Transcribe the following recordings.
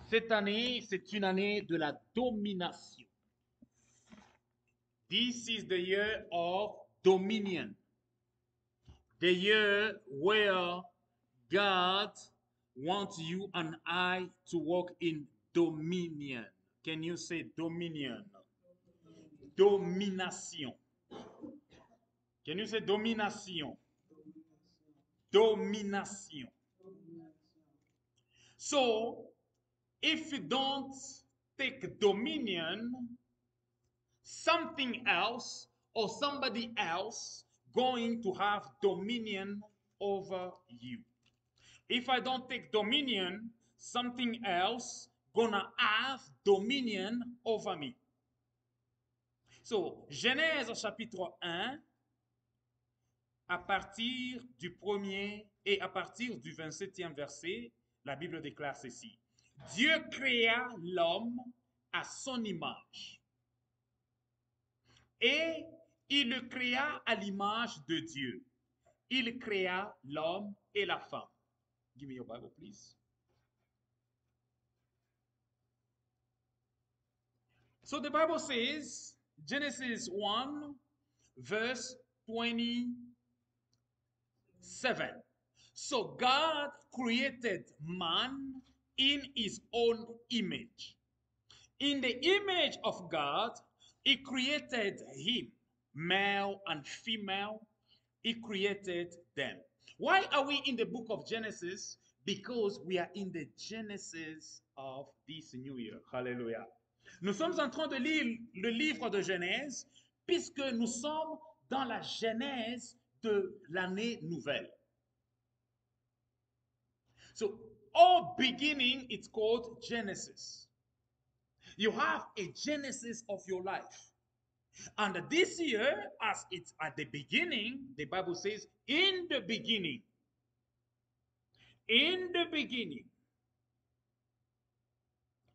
Cette année, c'est une année de la domination. This is the year of dominion. The year where God wants you and I to walk in dominion. Can you say dominion? Domination. Can you say domination? Domination. So, if you don't take dominion, something else or somebody else going to have dominion over you. If I don't take dominion, something else gonna have dominion over me. So, Genèse chapitre 1, à partir du premier et à partir du 27e verset, la Bible déclare ceci. Dieu créa l'homme à son image. Et il le créa à l'image de Dieu. Il créa l'homme et la femme. Give me your Bible, please. So the Bible says, Genesis 1, verse 27. So God created man in his own image. In the image of God, he created him, male and female. He created them. Why are we in the book of Genesis? Because we are in the Genesis of this new year. Hallelujah. Nous sommes en train de lire le livre de Genèse puisque nous sommes dans la genèse de l'année nouvelle. So, all beginning, it's called Genesis. You have a genesis of your life. And this year, as it's at the beginning, the Bible says, in the beginning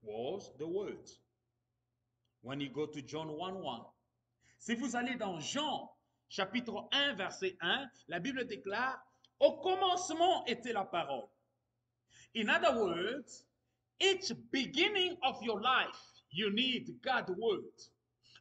was the Word. When you go to John 1:1, si vous allez dans Jean, chapitre 1, verset 1, la Bible déclare, au commencement était la parole. In other words, each beginning of your life, you need God's word.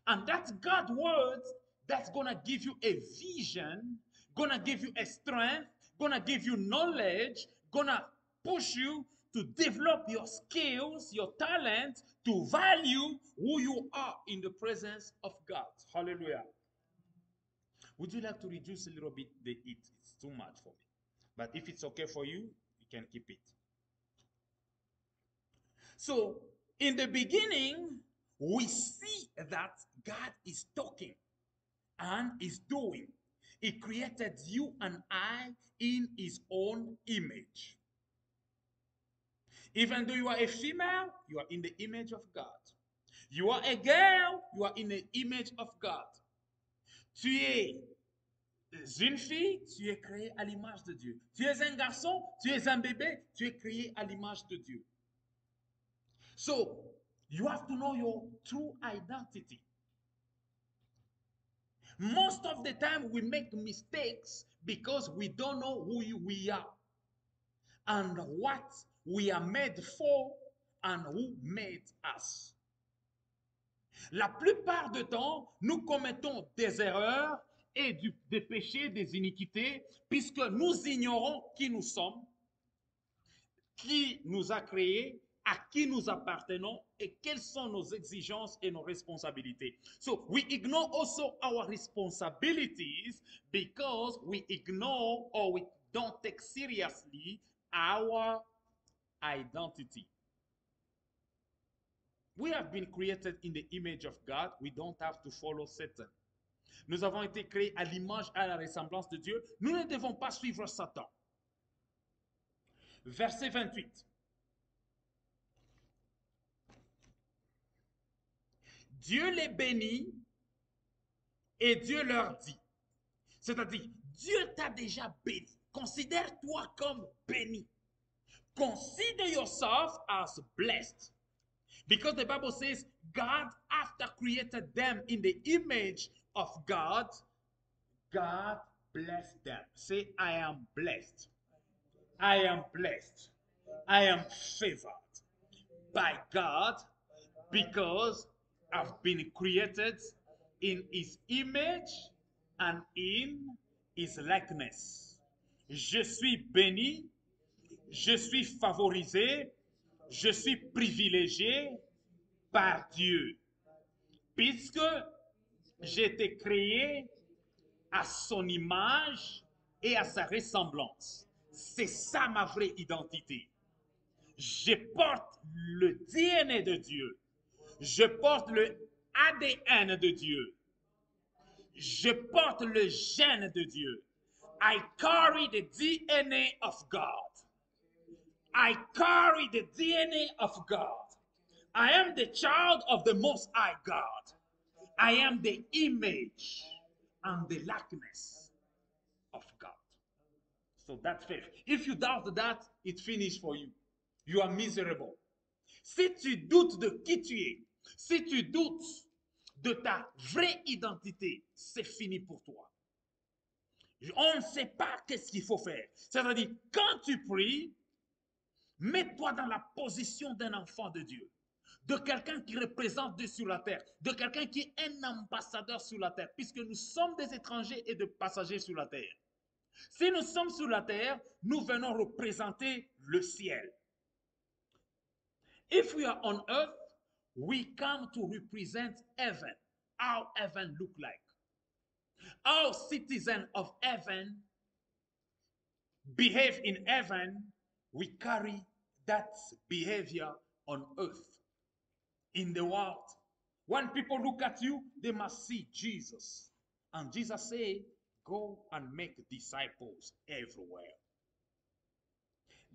And that's God's word that's going to give you a vision, going to give you a strength, going to give you knowledge, going to push you to develop your skills, your talent, to value who you are in the presence of God. Hallelujah. Would you like to reduce a little bit the heat? It's too much for me. But if it's okay for you, you can keep it. So, in the beginning, we see that God is talking and is doing. He created you and I in his own image. Even though you are a female, you are in the image of God. You are a girl, you are in the image of God. Tu es une fille, tu es créé à l'image de Dieu. Tu es un garçon, tu es un bébé, tu es créé à l'image de Dieu. So, you have to know your true identity. Most of the time, we make mistakes because we don't know who we are and what we are made for and who made us. La plupart du temps, nous commettons des erreurs et des péchés, des iniquités, puisque nous ignorons qui nous sommes, qui nous a créés, à qui nous appartenons et quelles sont nos exigences et nos responsabilités. So we ignore also our responsibilities because we ignore or we don't take seriously our identity. We have been created in the image of God. We don't have to follow Satan. Nous avons été créés à l'image et à la ressemblance de Dieu. Nous ne devons pas suivre Satan. Verset 28. Dieu les bénit et Dieu leur dit. C'est-à-dire, Dieu t'a déjà béni. Considère-toi comme béni. Consider yourself as blessed. Because the Bible says, God, after created them in the image of God, God blessed them. Say, I am blessed. I am blessed. I am favored. by God because I've been created in his image and in his likeness. Je suis béni, je suis favorisé, je suis privilégié par Dieu, puisque j'ai été créé à son image et à sa ressemblance. C'est ça ma vraie identité. Je porte le DNA de Dieu. Je porte le ADN de Dieu. Je porte le gène de Dieu. I carry the DNA of God. I carry the DNA of God. I am the child of the Most High God. I am the image and the likeness of God. So that's faith. If you doubt that, it's finished for you. You are miserable. Si tu doutes de qui tu es, si tu doutes de ta vraie identité, c'est fini pour toi. On ne sait pas qu'est-ce qu'il faut faire. C'est-à-dire, quand tu pries, mets-toi dans la position d'un enfant de Dieu, de quelqu'un qui représente Dieu sur la terre, de quelqu'un qui est un ambassadeur sur la terre, puisque nous sommes des étrangers et des passagers sur la terre. Si nous sommes sur la terre, nous venons représenter le ciel. If we are on earth, we come to represent heaven, how heaven look like. How citizens of heaven behave in heaven, we carry that behavior on earth, in the world. When people look at you, they must see Jesus. And Jesus said, go and make disciples everywhere.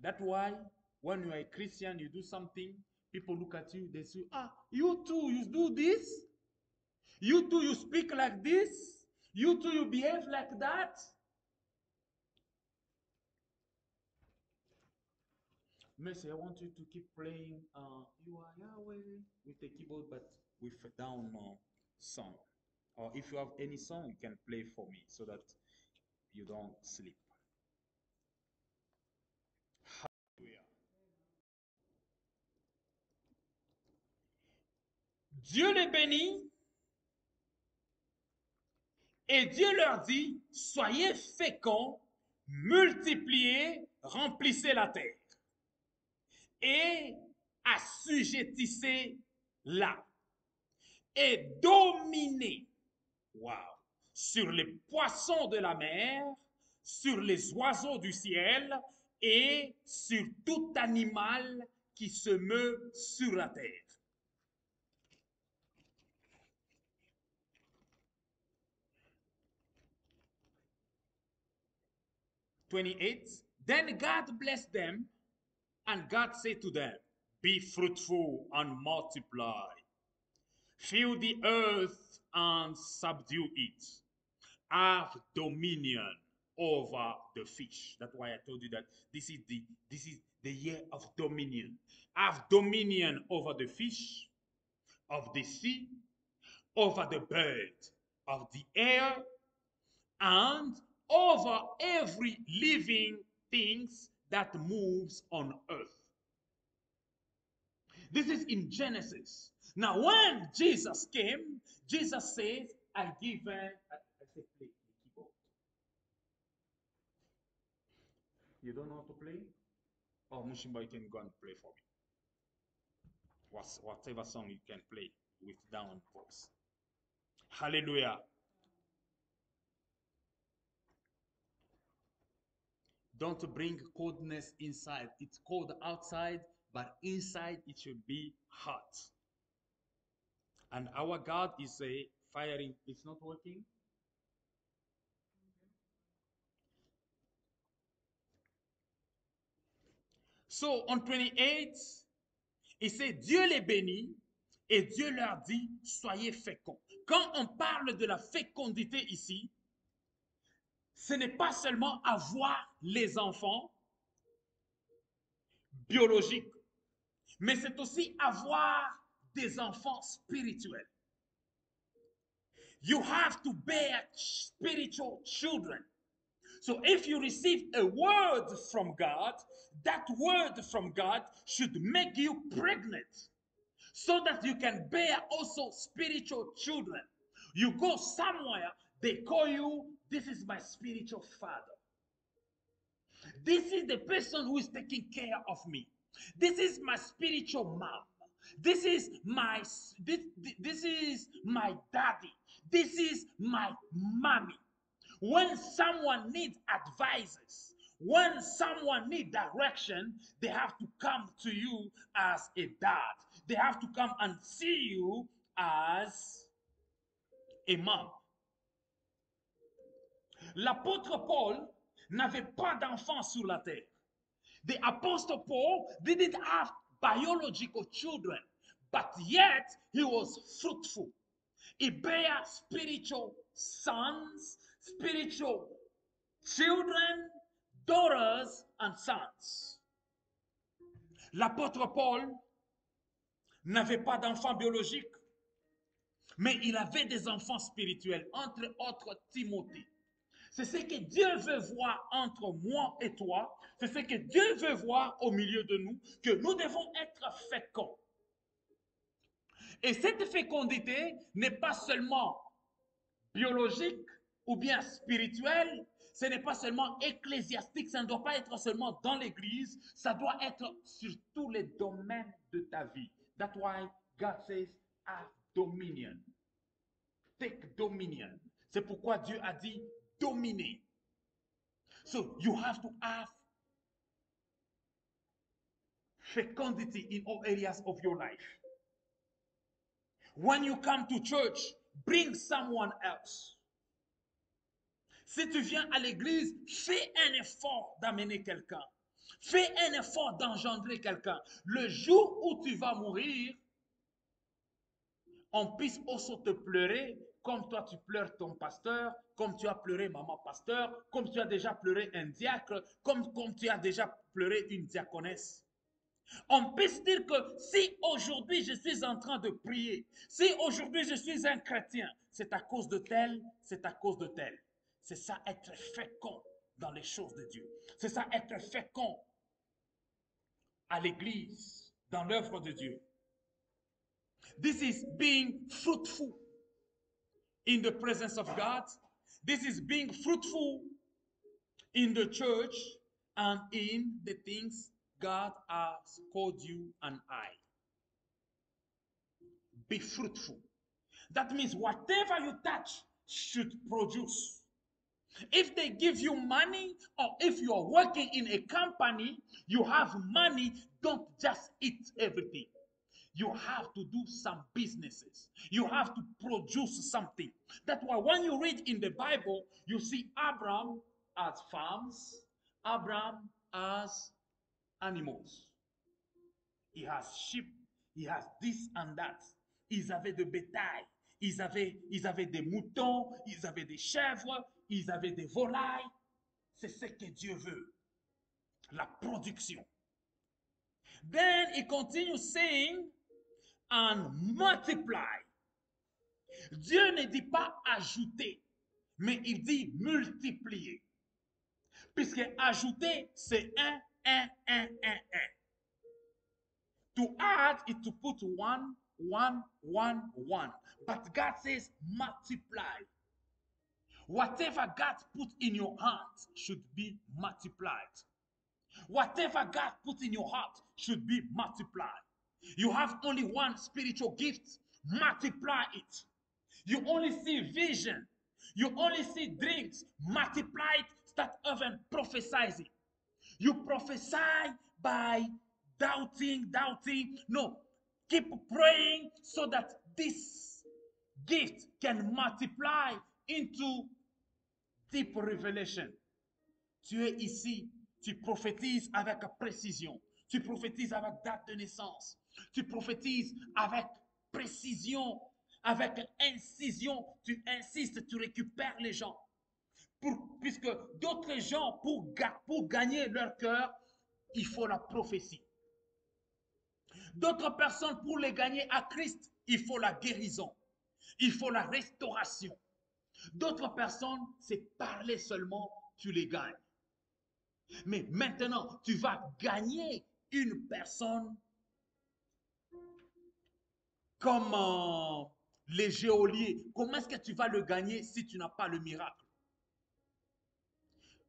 That's why when you are a Christian, you do something, people look at you, they say, ah, you too, you do this? You too, you speak like this? You too, you behave like that? Mercy, I want you to keep playing You Are Yahweh with the keyboard, but with a down song. Or if you have any song, you can play for me so that you don't sleep. Hallelujah. Dieu les bénit et Dieu leur dit, soyez féconds, multipliez, remplissez la terre et assujettissez-la et dominez, wow, sur les poissons de la mer, sur les oiseaux du ciel et sur tout animal qui se meut sur la terre. Then God blessed them, and God said to them, be fruitful and multiply. Fill the earth and subdue it. Have dominion over the fish. That's why I told you that this is the year of dominion. Have dominion over the fish of the sea, over the bird of the air, and over every living things that moves on earth. This is in Genesis. Now, when Jesus came, Jesus says, I give I say play the keyboard. You don't know how to play? Oh, Mushimba, you can go and play for me. Whatever song you can play with down voice. Hallelujah. Don't bring coldness inside. It's cold outside, but inside it should be hot. And our God is a firing. It's not working. So on 28, il said, Dieu les bénit et Dieu leur dit, soyez féconds. Quand on parle de la fécondité ici, ce n'est pas seulement avoir les enfants biologiques, mais c'est aussi avoir des enfants spirituels. You have to bear spiritual children. So if you receive a word from God, that word from God should make you pregnant so that you can bear also spiritual children. You go somewhere, they call you, this is my spiritual father. This is the person who is taking care of me. This is my spiritual mom. This is my this is my daddy. This is my mommy. When someone needs advices, when someone needs direction, they have to come to you as a dad. They have to come and see you as a mom. L'apôtre Paul n'avait pas d'enfants sur la terre. The apostle Paul didn't have biological children, but yet he was fruitful. He bare spiritual sons, spiritual children, daughters, and sons. L'apôtre Paul n'avait pas d'enfants biologiques, mais il avait des enfants spirituels, entre autres Timothée. C'est ce que Dieu veut voir entre moi et toi. C'est ce que Dieu veut voir au milieu de nous, que nous devons être féconds. Et cette fécondité n'est pas seulement biologique ou bien spirituelle, ce n'est pas seulement ecclésiastique, ça ne doit pas être seulement dans l'église, ça doit être sur tous les domaines de ta vie. That's why God says, have dominion. Take dominion. C'est pourquoi Dieu a dit dominer. So you have to have fecundity in all areas of your life. When you come to church, bring someone else. Si tu viens à l'église, fais un effort d'amener quelqu'un. Fais un effort d'engendrer quelqu'un. Le jour où tu vas mourir, on puisse aussi te pleurer comme toi tu pleures ton pasteur, comme tu as pleuré maman pasteur, comme tu as déjà pleuré un diacre, comme tu as déjà pleuré une diaconesse. On peut se dire que si aujourd'hui je suis en train de prier, si aujourd'hui je suis un chrétien, c'est à cause de tel, c'est à cause de tel. C'est ça être fécond dans les choses de Dieu. C'est ça être fécond à l'église, dans l'œuvre de Dieu. This is being fruitful in the presence of God. This is being fruitful in the church and in the things God has called you and I. Be fruitful. That means whatever you touch should produce. If they give you money or if you are working in a company, you have money, don't just eat everything. You have to do some businesses. You have to produce something. That's why when you read in the Bible, you see Abraham as farms, Abraham as animals. He has sheep, he has this and that. Ils avaient de bétail, ils avaient des moutons, ils avaient des chèvres, ils avaient des volailles. C'est ce que Dieu veut, la production. Then he continues saying, and multiply. Dieu ne dit pas ajouter, mais il dit multiplier. Puisque ajouter, c'est un. To add is to put one. But God says multiply. Whatever God put in your hands should be multiplied. Whatever God put in your heart should be multiplied. You have only one spiritual gift, multiply it. You only see vision, you only see dreams, multiply it, start even prophesying. You prophesy by doubting. No, keep praying so that this gift can multiply into deep revelation. Tu es ici, tu prophétises avec précision, tu prophétises avec date de naissance, tu prophétises avec précision, avec incision, tu insistes, tu récupères les gens. Puisque d'autres gens, pour gagner leur cœur, il faut la prophétie. D'autres personnes, pour les gagner à Christ, il faut la guérison, il faut la restauration. D'autres personnes, c'est parler seulement tu les gagnes. Mais maintenant, tu vas gagner une personne comme les geôliers. Comment est-ce que tu vas le gagner si tu n'as pas le miracle?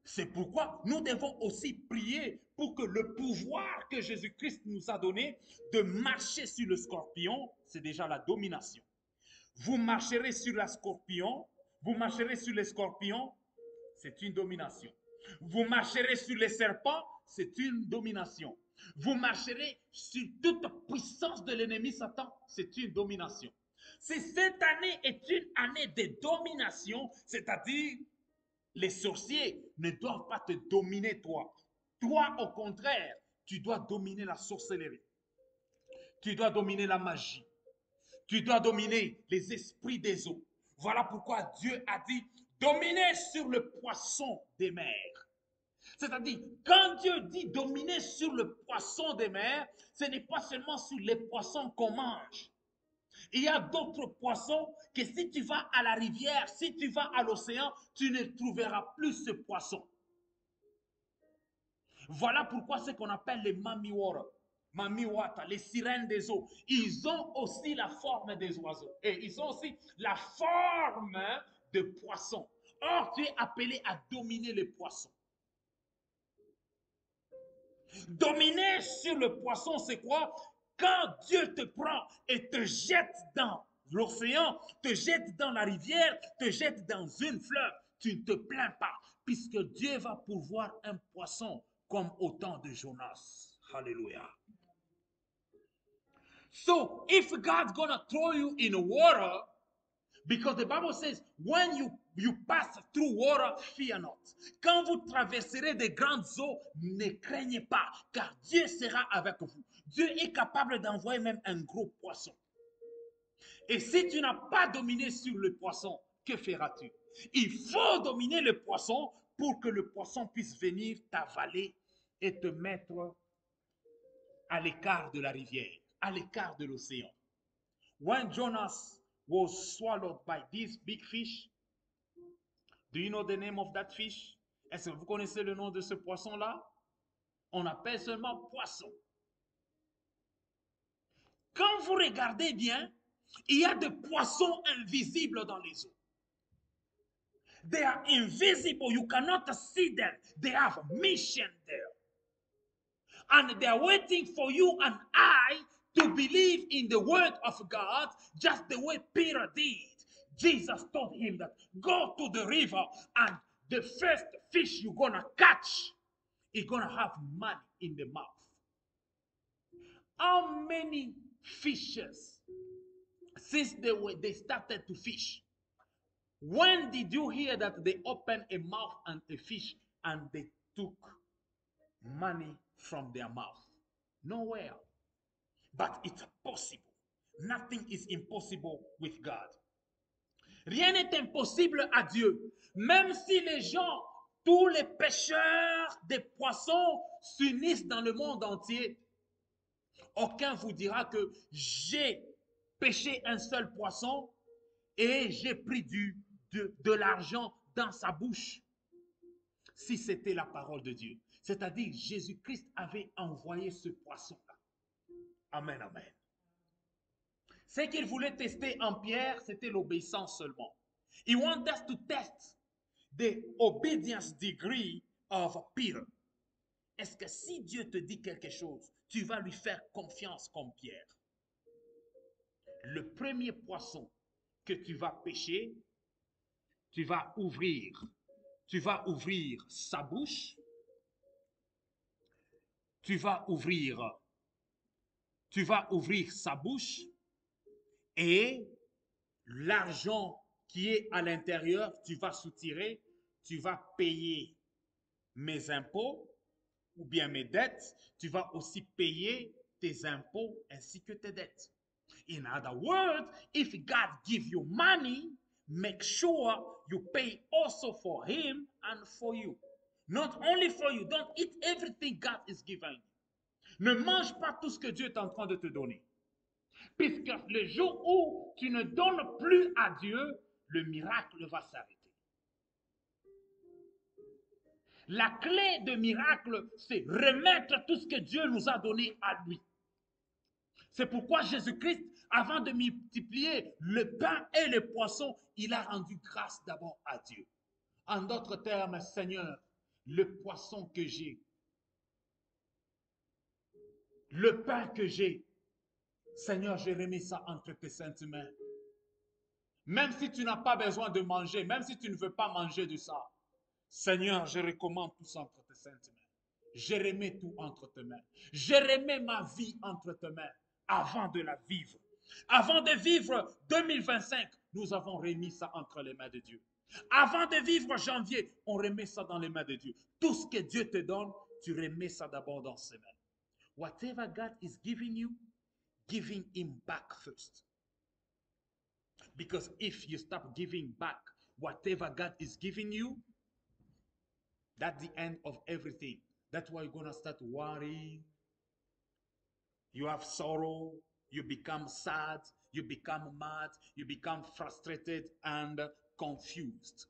C'est pourquoi nous devons aussi prier pour que le pouvoir que Jésus-Christ nous a donné de marcher sur le scorpion, c'est déjà la domination. Vous marcherez sur la scorpion, vous marcherez sur les scorpions, c'est une domination. Vous marcherez sur les serpents, c'est une domination. Vous marcherez sur toute puissance de l'ennemi Satan, c'est une domination. Si cette année est une année de domination, c'est-à-dire les sorciers ne doivent pas te dominer toi. Toi, au contraire, tu dois dominer la sorcellerie. Tu dois dominer la magie. Tu dois dominer les esprits des eaux. Voilà pourquoi Dieu a dit, dominez sur le poisson des mers. C'est-à-dire, quand Dieu dit dominer sur le poisson des mers, ce n'est pas seulement sur les poissons qu'on mange. Il y a d'autres poissons que si tu vas à la rivière, si tu vas à l'océan, tu ne trouveras plus ce poisson. Voilà pourquoi ce qu'on appelle les mamiwata, les sirènes des eaux, ils ont aussi la forme des oiseaux et ils ont aussi la forme de poissons. Or, tu es appelé à dominer les poissons. Dominer sur le poisson, c'est quoi? Quand Dieu te prend et te jette dans l'océan, te jette dans la rivière, te jette dans une fleuve, tu ne te plains pas, puisque Dieu va pourvoir un poisson comme au temps de Jonas. Hallelujah. So, if God's gonna throw you in water, because the Bible says, when you pass through water, fear not. Quand vous traverserez des grandes eaux, ne craignez pas, car Dieu sera avec vous. Dieu est capable d'envoyer même un gros poisson. Et si tu n'as pas dominé sur le poisson, que feras-tu? Il faut dominer le poisson pour que le poisson puisse venir t'avaler et te mettre à l'écart de la rivière, à l'écart de l'océan. When Jonas was swallowed by this big fish, do you know the name of that fish? Est-ce que vous connaissez le nom de ce poisson-là? On appelle seulement poisson. Quand vous regardez bien, il y a des poissons invisibles dans les eaux. They are invisible. You cannot see them. They have mission there. And they are waiting for you and I to believe in the word of God just the way Peter did. Jesus told him that go to the river and the first fish you're going to catch is going to have money in the mouth. How many fishes since they started to fish? When did you hear that they opened a mouth and a fish and they took money from their mouth? Nowhere. But it's possible. Nothing is impossible with God. Rien n'est impossible à Dieu. Même si les gens, tous les pêcheurs des poissons s'unissent dans le monde entier, aucun vous dira que j'ai pêché un seul poisson et j'ai pris de l'argent dans sa bouche. Si c'était la parole de Dieu. C'est-à-dire, Jésus-Christ avait envoyé ce poisson-là. Amen, amen. Ce qu'il voulait tester en Pierre, c'était l'obéissance seulement. He wanted us to test the obedience degree of Peter. Est-ce que si Dieu te dit quelque chose, tu vas lui faire confiance comme Pierre? Le premier poisson que tu vas pêcher, tu vas ouvrir sa bouche, tu vas ouvrir sa bouche et l'argent qui est à l'intérieur, tu vas soutirer, tu vas payer mes impôts ou bien mes dettes, tu vas aussi payer tes impôts ainsi que tes dettes. In other words, if God gives you money, make sure you pay also for him and for you. Not only for you, don't eat everything God is giving you. Ne mange pas tout ce que Dieu est en train de te donner. Puisque le jour où tu ne donnes plus à Dieu, le miracle va s'arrêter. La clé de miracle, c'est remettre tout ce que Dieu nous a donné à lui. C'est pourquoi Jésus-Christ, avant de multiplier le pain et le poisson, il a rendu grâce d'abord à Dieu. En d'autres termes, Seigneur, le poisson que j'ai, le pain que j'ai, Seigneur, je remets ça entre tes saintes mains. Même si tu n'as pas besoin de manger, même si tu ne veux pas manger de ça, Seigneur, je recommande tout ça entre tes saintes mains. Je remets tout entre tes mains. Je remets ma vie entre tes mains avant de la vivre. Avant de vivre 2025, nous avons remis ça entre les mains de Dieu. Avant de vivre janvier, on remet ça dans les mains de Dieu. Tout ce que Dieu te donne, tu remets ça d'abord dans ses mains. Whatever God is giving you, giving him back first. Because if you stop giving back whatever God is giving you, that's the end of everything. That's why you're going to start worrying. You have sorrow. You become sad. You become mad. You become frustrated and confused.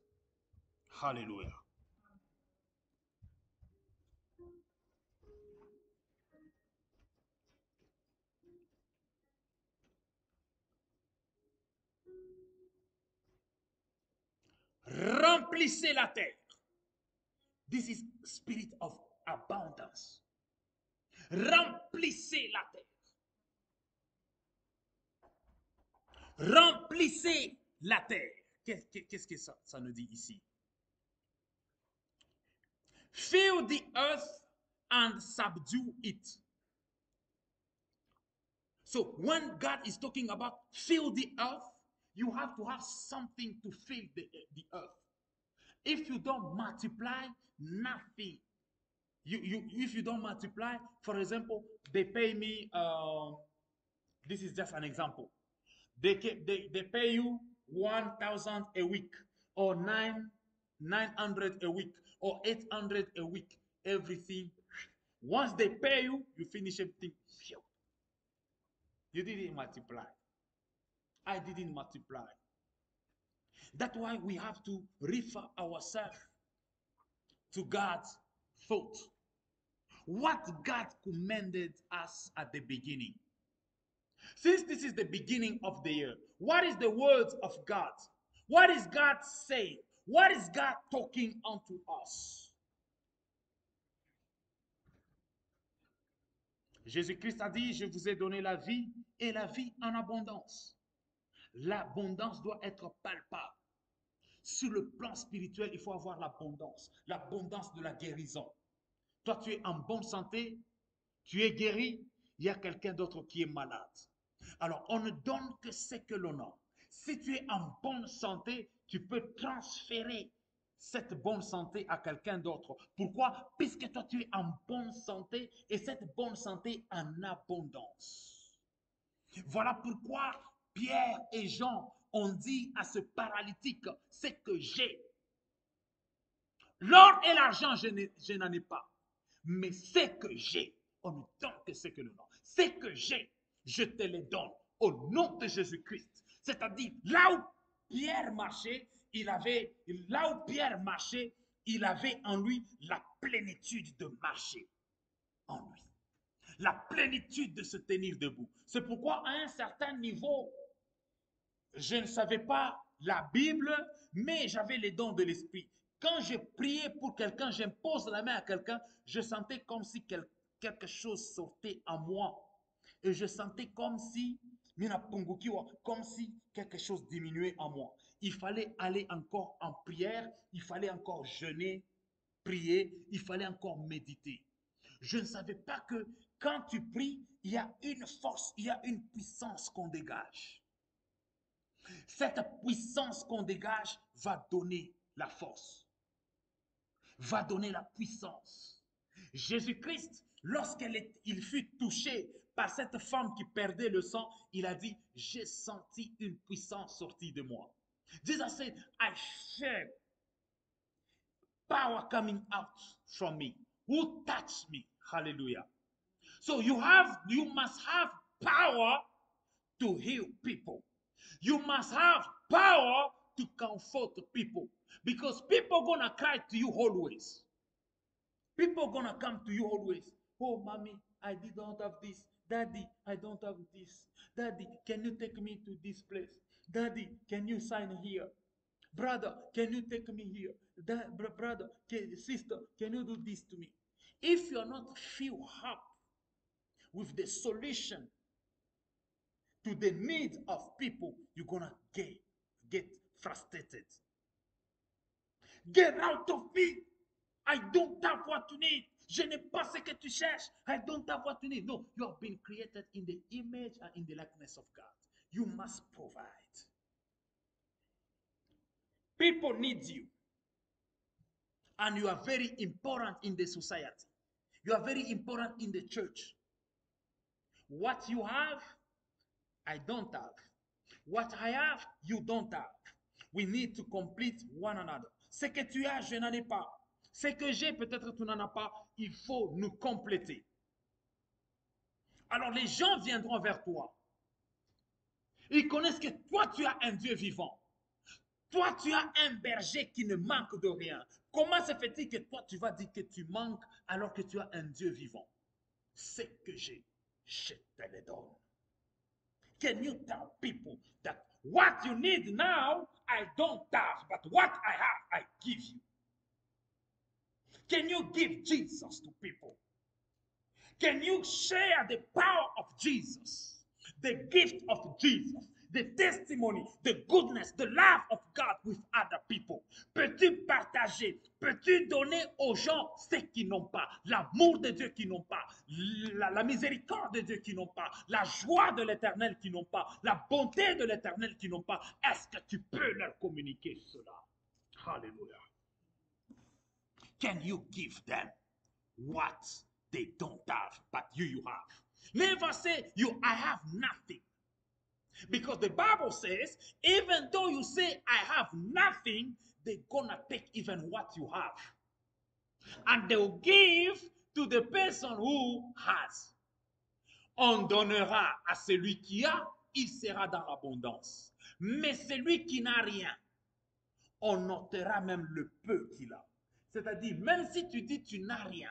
Hallelujah. Remplissez la terre. This is spirit of abundance. Remplissez la terre. Remplissez la terre. Qu'est-ce que ça nous dit ici? Fill the earth and subdue it. So when God is talking about fill the earth, you have to have something to fill the earth. If you don't multiply, nothing. If you don't multiply, for example, they pay me, this is just an example. They pay you 1,000 a week or 900 a week or 800 a week. Everything. Once they pay you, you finish everything. You didn't multiply. I didn't multiply. That's why we have to refer ourselves to God's thought. What God commanded us at the beginning. Since this is the beginning of the year, what is the words of God? What is God saying? What is God talking unto us? Jésus-Christ a dit, je vous ai donné la vie et la vie en abondance. L'abondance doit être palpable. Sur le plan spirituel, il faut avoir l'abondance de la guérison. Toi, tu es en bonne santé, tu es guéri, il y a quelqu'un d'autre qui est malade. Alors, on ne donne que ce que l'on a. Si tu es en bonne santé, tu peux transférer cette bonne santé à quelqu'un d'autre. Pourquoi? Puisque toi, tu es en bonne santé et cette bonne santé en abondance. Voilà pourquoi Pierre et Jean ont dit à ce paralytique, c'est que j'ai. L'or et l'argent, je n'en ai pas. Mais ce que j'ai, on ne donne que ce que l'on a. Ce que j'ai, je te les donne au nom de Jésus-Christ. C'est-à-dire, là où Pierre marchait, il avait en lui la plénitude de marcher en lui. La plénitude de se tenir debout. C'est pourquoi à un certain niveau, je ne savais pas la Bible, mais j'avais les dons de l'Esprit. Quand je priais pour quelqu'un, j'impose la main à quelqu'un, je sentais comme si quelque chose sortait en moi. Et je sentais comme si quelque chose diminuait en moi. Il fallait aller encore en prière, il fallait encore jeûner, prier, il fallait encore méditer. Je ne savais pas que quand tu pries, il y a une force, il y a une puissance qu'on dégage. Cette puissance qu'on dégage va donner la force, va donner la puissance. Jésus-Christ, lorsqu'il fut touché par cette femme qui perdait le sang, il a dit, j'ai senti une puissance sortir de moi. Jesus said, I felt power coming out from me. Who touched me? Hallelujah. So you must have power to heal people. You must have power to comfort people because people are gonna cry to you always. People are gonna come to you always. Oh, mommy, I don't have this. Daddy, I don't have this. Daddy, can you take me to this place? Daddy, can you sign here? Brother, can you take me here? Brother, sister, can you do this to me? If you're not filled up with the solution to the needs of people, you're gonna get frustrated. Get out of me. I don't have what you need. Je n'ai pas ce que tu cherches. I don't have what you need. No, you have been created in the image and in the likeness of God. You must provide. People need you. And you are very important in the society. You are very important in the church. What you have, I don't have. What I have, you don't have. We need to complete one another. Ce que tu as, je n'en ai pas. Ce que j'ai, peut-être tu n'en as pas. Il faut nous compléter. Alors les gens viendront vers toi. Ils connaissent que toi, tu as un Dieu vivant. Toi, tu as un berger qui ne manque de rien. Comment se fait-il que toi, tu vas dire que tu manques alors que tu as un Dieu vivant? Ce que j'ai, je te le donne. Can you tell people that what you need now, I don't have, but what I have, I give you? Can you give Jesus to people? Can you share the power of Jesus, the gift of Jesus, the testimony, the goodness, the love of God with other people? Peux-tu partager, peux-tu donner aux gens ce qu'ils n'ont pas, l'amour de Dieu qu'ils n'ont pas, la miséricorde de Dieu qu'ils n'ont pas, la joie de l'Éternel qu'ils n'ont pas, la bonté de l'Éternel qu'ils n'ont pas? Est-ce que tu peux leur communiquer cela? Hallelujah. Can you give them what they don't have, but you have? Never say I have nothing. Because the Bible says, even though you say I have nothing, they're gonna take even what you have. And they'll give to the person who has. On donnera à celui qui a, il sera dans l'abondance. Mais celui qui n'a rien, on notera même le peu qu'il a. C'est-à-dire, même si tu dis tu n'as rien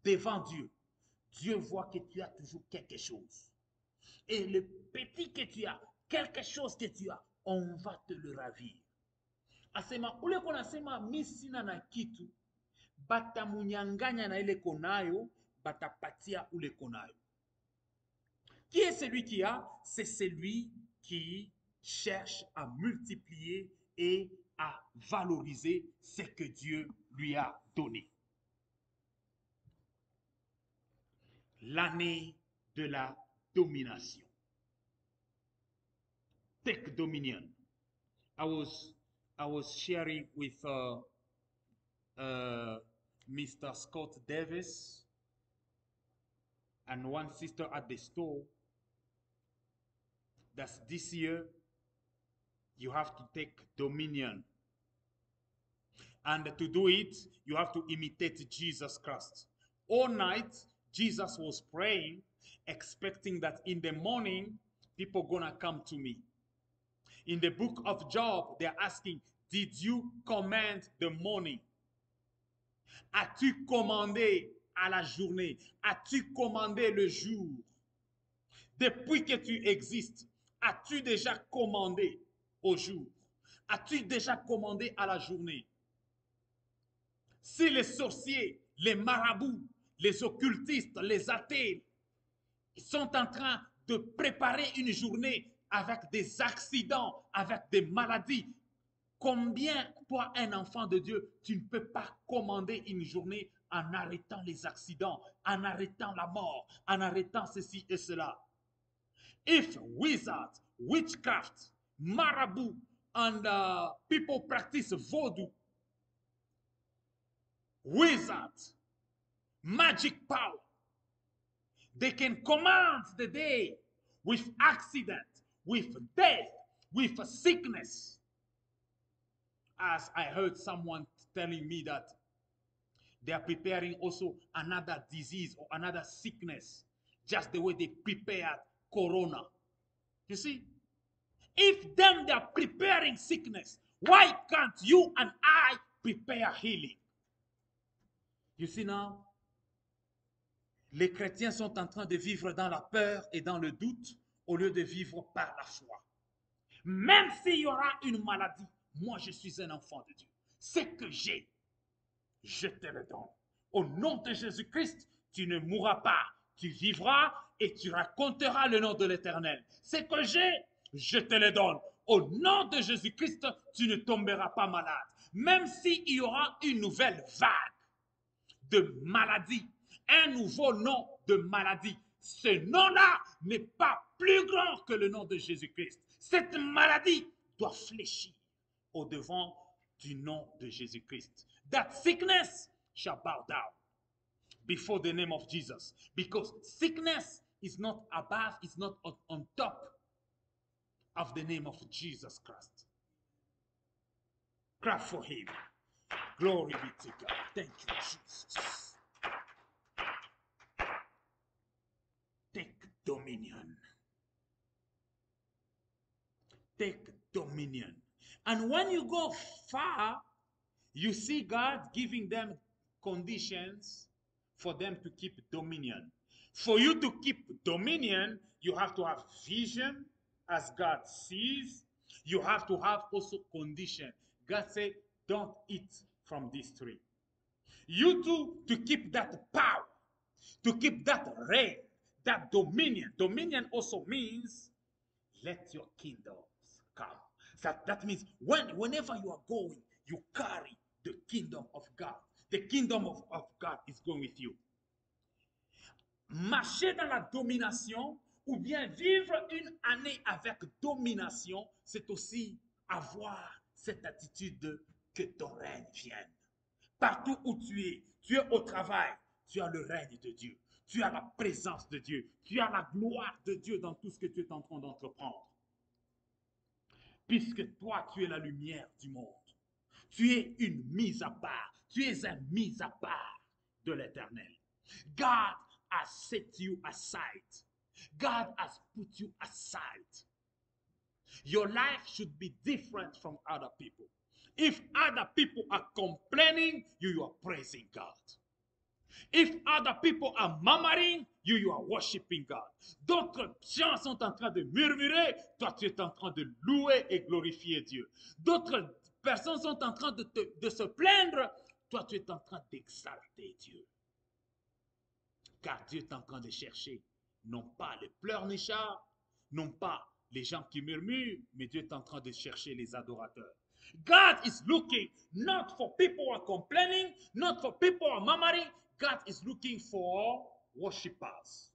devant Dieu, Dieu voit que tu as toujours quelque chose. Et le petit que tu as, quelque chose que tu as, on va te le ravir. Asema, ule kona sema misina na kitu, batamunyanganya na ile konayo, batapatia ule konayo. Qui est celui qui a? C'est celui qui cherche à multiplier et à valoriser ce que Dieu lui a donné. L'année de la domination. Take dominion. I was sharing with Mr. Scott Davis and one sister at the store that this year you have to take dominion. And to do it, you have to imitate Jesus Christ. All night, Jesus was praying, expecting that in the morning, people gonna come to me. In the book of Job, they're asking, did you command the morning? As-tu commandé à la journée? As-tu commandé le jour? Depuis que tu existes, as-tu déjà commandé au jour? As-tu déjà commandé à la journée? Si les sorciers, les marabouts, les occultistes, les athées sont en train de préparer une journée avec des accidents, avec des maladies, combien, toi, un enfant de Dieu, tu ne peux pas commander une journée en arrêtant les accidents, en arrêtant la mort, en arrêtant ceci et cela? If wizards, witchcraft, marabout, and people practice voodoo, wizards, magic power, they can command the day with accident, with death, with sickness. As I heard someone telling me that they are preparing also another disease or another sickness, just the way they prepared Corona. You see, if them they are preparing sickness, why can't you and I prepare healing? You see now, les chrétiens sont en train de vivre dans la peur et dans le doute au lieu de vivre par la foi. Même s'il y aura une maladie, moi je suis un enfant de Dieu. Ce que j'ai, je te le donne. Au nom de Jésus-Christ, tu ne mourras pas, tu vivras et tu raconteras le nom de l'Éternel. Ce que j'ai, je te le donne. Au nom de Jésus-Christ, tu ne tomberas pas malade. Même s'il y aura une nouvelle vague de maladie, un nouveau nom de maladie, ce nom-là n'est pas plus grand que le nom de Jésus-Christ. Cette maladie doit fléchir au devant du nom de Jésus-Christ. That sickness shall bow down before the name of Jesus, because sickness is not above, is not on top of the name of Jesus Christ. Clap for him. Glory be to God. Thank you, Jesus. Take dominion. Take dominion. And when you go far, you see God giving them conditions for them to keep dominion. For you to keep dominion, you have to have vision as God sees. You have to have also condition. God said, don't eat from this tree. You too, to keep that power, to keep that reign, that dominion. Dominion also means let your kingdoms come. So that means whenever you are going, you carry the kingdom of God. The kingdom of God is going with you. Marcher dans la domination ou bien vivre une année avec domination, c'est aussi avoir cette attitude que ton règne vienne. Partout où tu es au travail, tu as le règne de Dieu. Tu as la présence de Dieu. Tu as la gloire de Dieu dans tout ce que tu es en train d'entreprendre. Puisque toi, tu es la lumière du monde. Tu es une mise à part. Tu es un mise à part de l'Éternel. God has set you aside. God has put you aside. Your life should be different from other people. If other people are complaining, you are praising God. If other people are murmuring, you are worshiping God. D'autres gens sont en train de murmurer, toi tu es en train de louer et glorifier Dieu. D'autres personnes sont en train de se plaindre, toi tu es en train d'exalter Dieu. Car Dieu est en train de chercher, non pas les pleurnichards, non pas les gens qui murmurent, mais Dieu est en train de chercher les adorateurs. God is looking not for people who are complaining, not for people who are murmuring. God is looking for worshipers.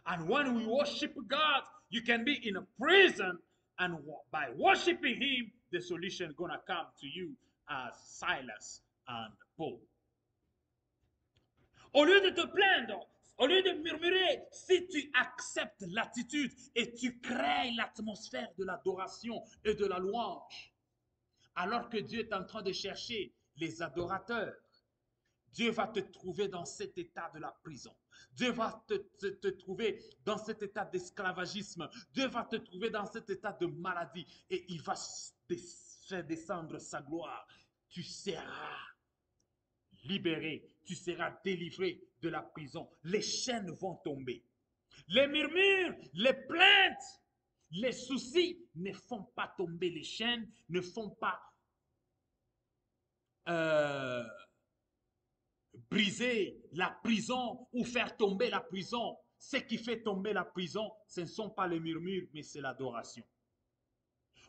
And when we worship God, you can be in a prison, and by worshiping Him, the solution is going to come to you as Silas and Paul. Au lieu de te plaindre, au lieu de murmurer, si tu acceptes l'attitude et tu crées l'atmosphère de l'adoration et de la louange, alors que Dieu est en train de chercher les adorateurs, Dieu va te trouver dans cet état de la prison. Dieu va te trouver dans cet état d'esclavagisme. Dieu va te trouver dans cet état de maladie. Et il va faire descendre sa gloire. Tu seras libéré. Tu seras délivré de la prison. Les chaînes vont tomber. Les murmures, les plaintes, les soucis ne font pas tomber les chaînes, ne font pas briser la prison ou faire tomber la prison. Ce qui fait tomber la prison, ce ne sont pas les murmures, mais c'est l'adoration.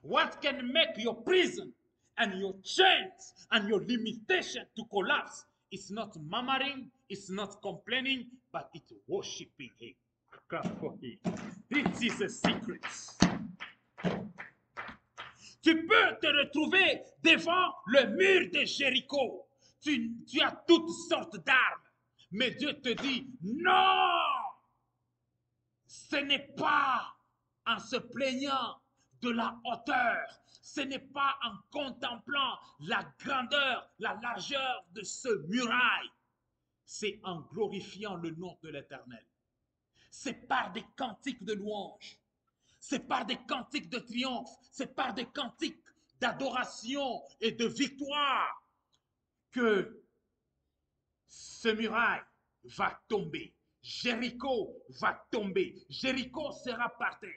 What can make your prison and your chains and your limitation to collapse? It's not murmuring, it's not complaining, but it's worshiping Him. This is a secret. Tu peux te retrouver devant le mur de Jéricho. Tu as toutes sortes d'armes. Mais Dieu te dit, non, ce n'est pas en se plaignant de la hauteur, ce n'est pas en contemplant la grandeur, la largeur de ce muraille. C'est en glorifiant le nom de l'Éternel. C'est par des cantiques de louange. C'est par des cantiques de triomphe. C'est par des cantiques d'adoration et de victoire que ce muraille va tomber. Jéricho va tomber. Jéricho sera par terre.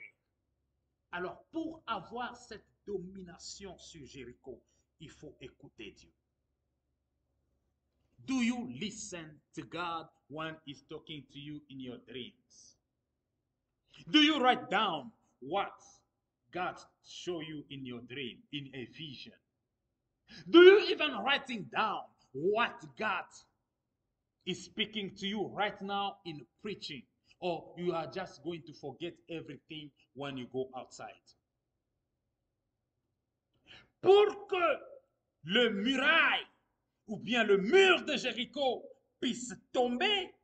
Alors, pour avoir cette domination sur Jéricho, il faut écouter Dieu. Do you listen to God when He's talking to you in your dreams? Do you write down what God show you in your dream, in a vision? Do you even writing down what God is speaking to you right now in preaching? Or you are just going to forget everything when you go outside? Pour que le muraille ou bien le mur de Jéricho puisse tomber,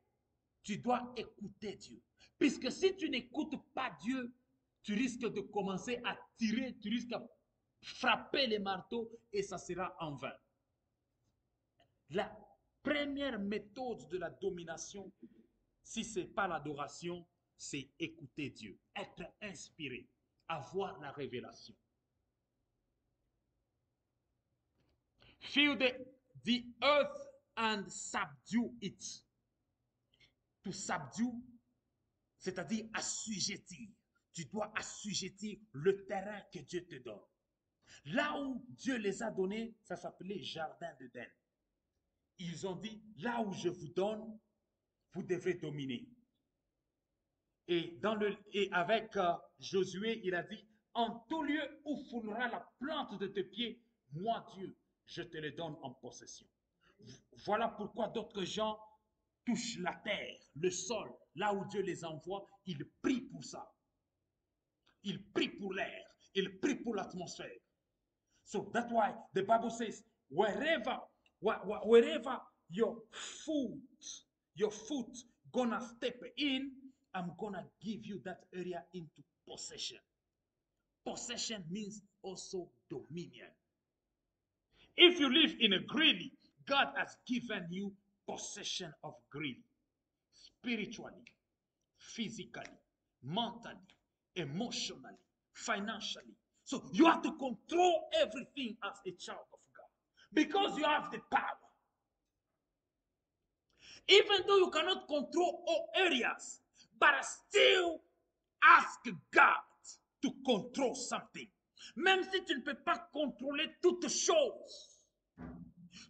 tu dois écouter Dieu. Puisque si tu n'écoutes pas Dieu, tu risques de commencer à tirer, tu risques à frapper les marteaux et ça sera en vain. La première méthode de la domination, si ce n'est pas l'adoration, c'est écouter Dieu, être inspiré, avoir la révélation. Fill the earth and subdue it. To subdue, c'est-à-dire assujettir. Tu dois assujettir le terrain que Dieu te donne. Là où Dieu les a donnés, ça s'appelait Jardin d'Éden. Ils ont dit, là où je vous donne, vous devrez dominer. Et avec Josué, il a dit, en tout lieu où foulera la plante de tes pieds, moi Dieu, je te le donne en possession. Voilà pourquoi d'autres gens touchent la terre, le sol, là où Dieu les envoie, ils prient pour ça. Ils prient pour l'air, ils prient pour l'atmosphère. So that's why the Bible says, wherever your foot gonna step in, I'm gonna give you that area into possession. Possession means also dominion. If you live in a Greeley, God has given you possession of Greeley. Spiritually, physically, mentally, emotionally, financially. So you have to control everything as a child of God because you have the power. Even though you cannot control all areas, but still ask God to control something. Même si tu ne peux pas contrôler toutes choses,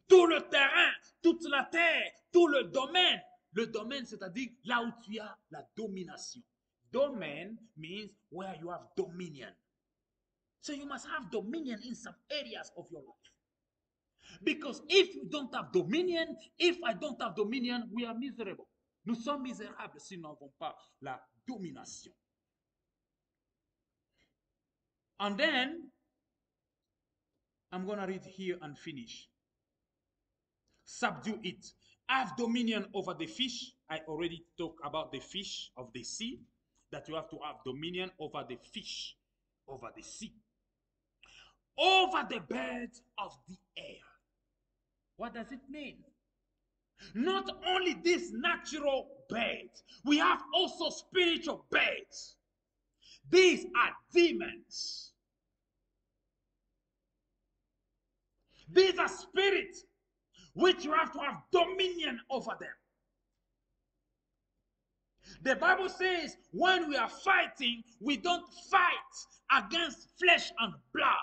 tout le terrain, toute la terre, tout le domaine. Le domaine, c'est-à-dire là où tu as la domination. Domain means where you have dominion. So you must have dominion in some areas of your life. Because if you don't have dominion, if I don't have dominion, we are miserable. Nous sommes misérables si nous n'avons pas la domination. And then, I'm going to read here and finish. Subdue it. Have dominion over the fish. I already talked about the fish of the sea, that you have to have dominion over the fish, over the sea, over the birds of the air. What does it mean? Not only these natural birds, we have also spiritual birds. These are demons. These are spirits which you have to have dominion over them. The Bible says when we are fighting, we don't fight against flesh and blood,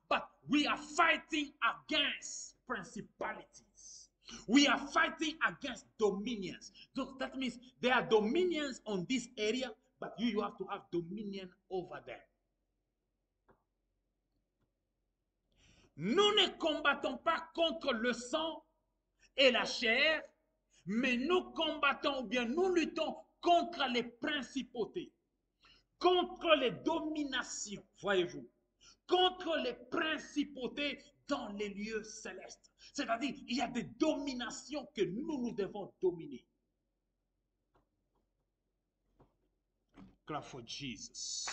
but we are fighting against principalities. We are fighting against dominions. So that means there are dominions on this area, but you have to have dominion over them. Nous ne combattons pas contre le sang et la chair, mais nous combattons ou bien nous luttons contre les principautés, contre les dominations, voyez-vous, contre les principautés dans les lieux célestes. C'est-à-dire, il y a des dominations que nous devons dominer. Clap for Jesus.